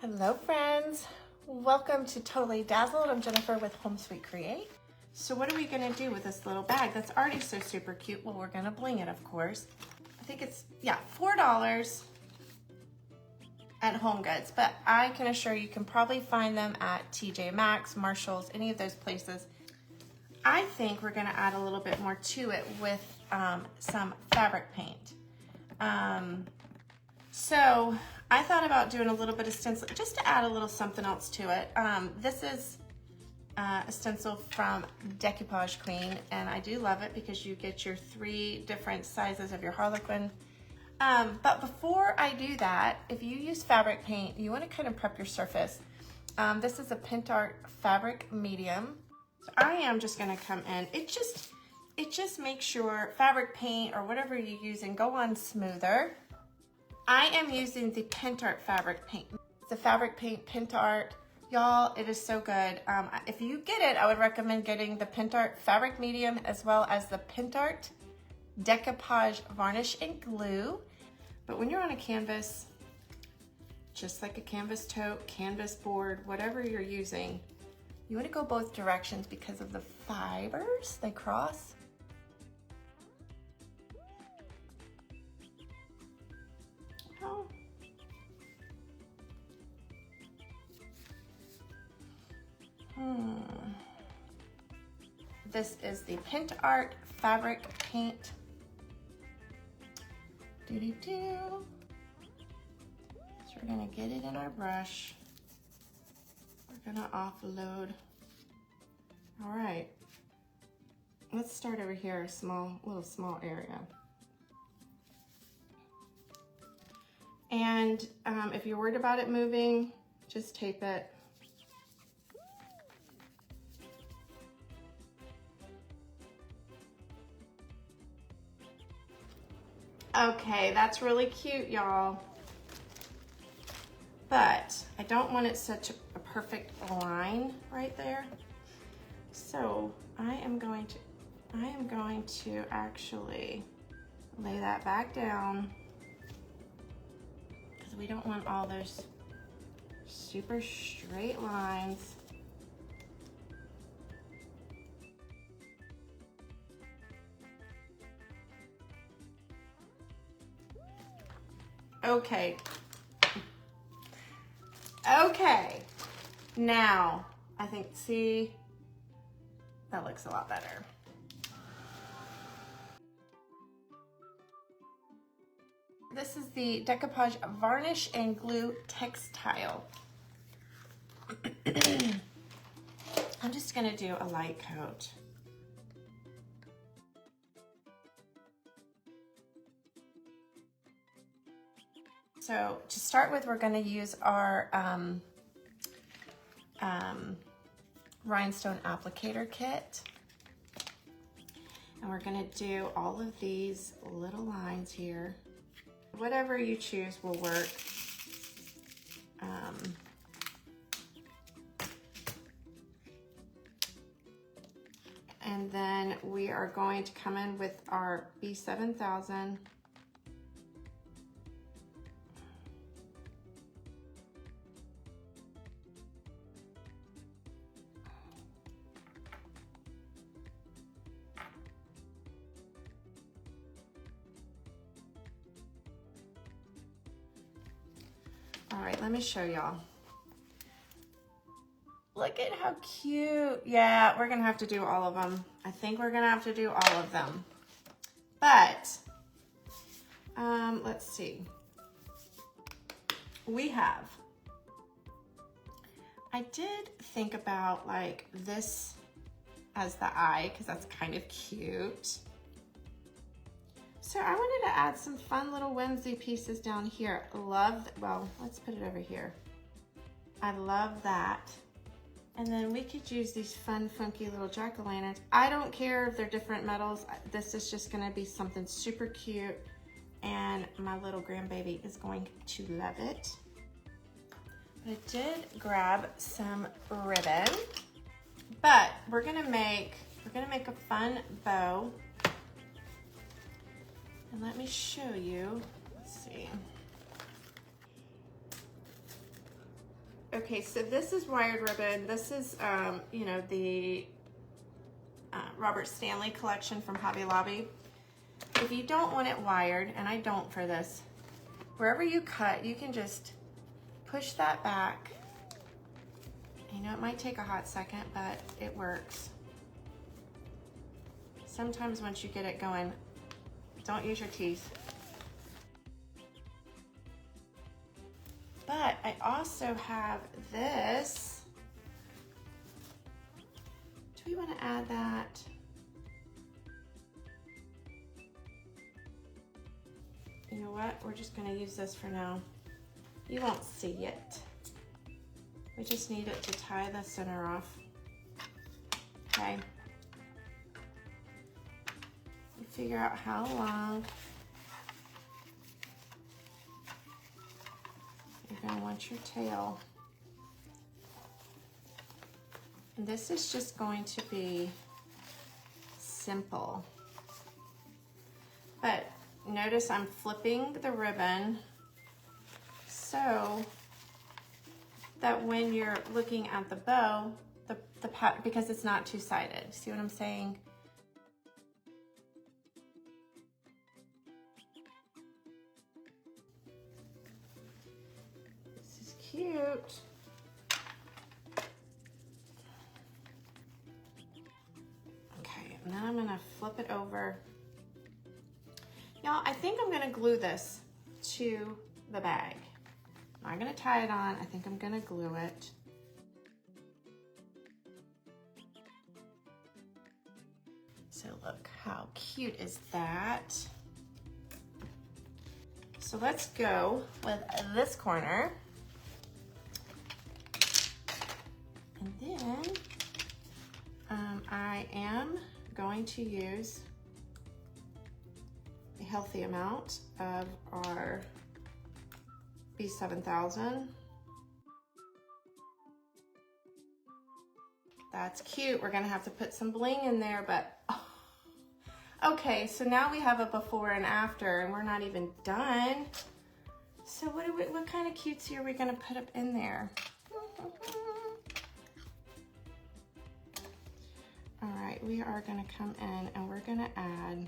Hello friends, welcome to Totally Dazzled. I'm Jennifer with Home Sweet Create. So what are we gonna do with this little bag that's already so super cute? Well, we're gonna bling it, of course. I think it's, $4 at Home Goods, but I can assure you can probably find them at TJ Maxx, Marshalls, any of those places. I think we're gonna add a little bit more to it with some fabric paint. So I thought about doing a little bit of stencil just to add a little something else to it. This is a stencil from Decoupage Queen, and I do love it because you get your 3 different sizes of your Harlequin. But before I do that, if you use fabric paint, you want to kind of prep your surface. This is a Pentart fabric medium. So I am just going to come in. It just makes sure fabric paint or whatever you're using go on smoother. I am using the Pentart fabric paint. It's a fabric paint Pentart. Y'all, it is so good. If you get it, I would recommend getting the Pentart fabric medium as well as the Pentart Decoupage varnish and glue. But when you're on a canvas, just like a canvas tote, canvas board, whatever you're using, you want to go both directions because of the fibers, they cross. This is the Pentart fabric paint. So we're gonna get it in our brush. We're gonna offload. All right, let's start over here, little small area. And if you're worried about it moving, just tape it. Okay, that's really cute, y'all. But I don't want it such a perfect line right there. So I am going to actually lay that back down because we don't want all those super straight lines. Okay. Now, I think, see, that looks a lot better. This is the Decoupage Varnish and Glue Textile. I'm just gonna do a light coat. So to start with, we're going to use our Rhinestone Applicator kit. And we're going to do all of these little lines here. Whatever you choose will work. And then we are going to come in with our B7000. All right, let me show y'all. Look at how cute. Yeah, we're gonna have to do all of them. I think we're gonna have to do all of them. But, let's see. I did think about like this as the eye, because that's kind of cute. So I wanted to add some fun little whimsy pieces down here. Well, let's put it over here. I love that. And then we could use these fun, funky little jack-o'-lanterns. I don't care if they're different metals. This is just gonna be something super cute, and my little grandbaby is going to love it. But I did grab some ribbon, but we're gonna make a fun bow. And let me show you, let's see. Okay, so this is wired ribbon. This is, you know, the Robert Stanley collection from Hobby Lobby. If you don't want it wired, and I don't for this, wherever you cut, you can just push that back. You know, it might take a hot second, but it works. Sometimes once you get it going, don't use your teeth. But I also have this. Do we want to add that? You know what? We're just going to use this for now. You won't see it. We just need it to tie the center off. Okay. You figure out how long you're going to want your tail. And this is just going to be simple. But notice I'm flipping the ribbon so that when you're looking at the bow, the pattern, because it's not two-sided. See what I'm saying? This is cute. Okay, and then I'm gonna flip it over. Y'all, I think I'm gonna glue this to the bag. I'm not gonna tie it on, I think I'm gonna glue it. So look, how cute is that? So let's go with this corner. And then I am going to use a healthy amount of our B7000. That's cute. We're gonna have to put some bling in there, but oh. Okay, so now we have a before and after, and we're not even done. So what kind of cutesy are we gonna put up in there? All right, we are gonna come in and we're gonna add.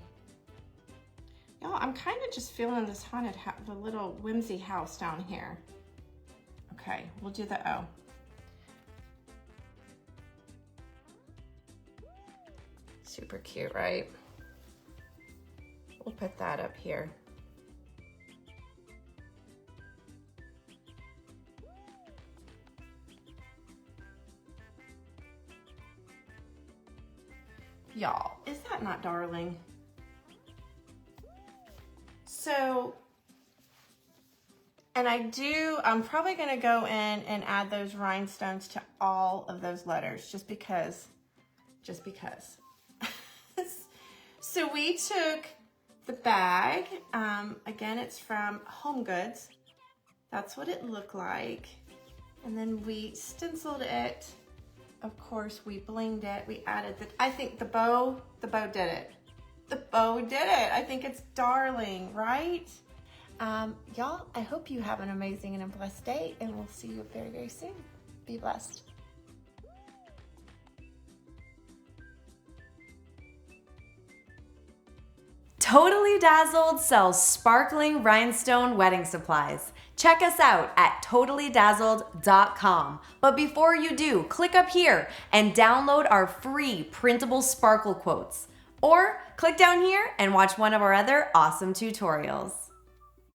Y'all, I'm kind of just feeling this haunted the little whimsy house down here. Okay, we'll do the O. Super cute, right? We'll put that up here. Y'all, is that not darling? So, and I'm probably gonna go in and add those rhinestones to all of those letters just because. So we took the bag, again, it's from Home Goods. That's what it looked like. And then we stenciled it. Of course, we blinged it. We added I think the bow did it. The bow did it. I think it's darling, right? Y'all, I hope you have an amazing and a blessed day, and we'll see you very, very soon. Be blessed. Totally Dazzled sells sparkling rhinestone wedding supplies. Check us out at totallydazzled.com. But before you do, click up here and download our free Printable Sparkle Quotes. Or click down here and watch one of our other awesome tutorials.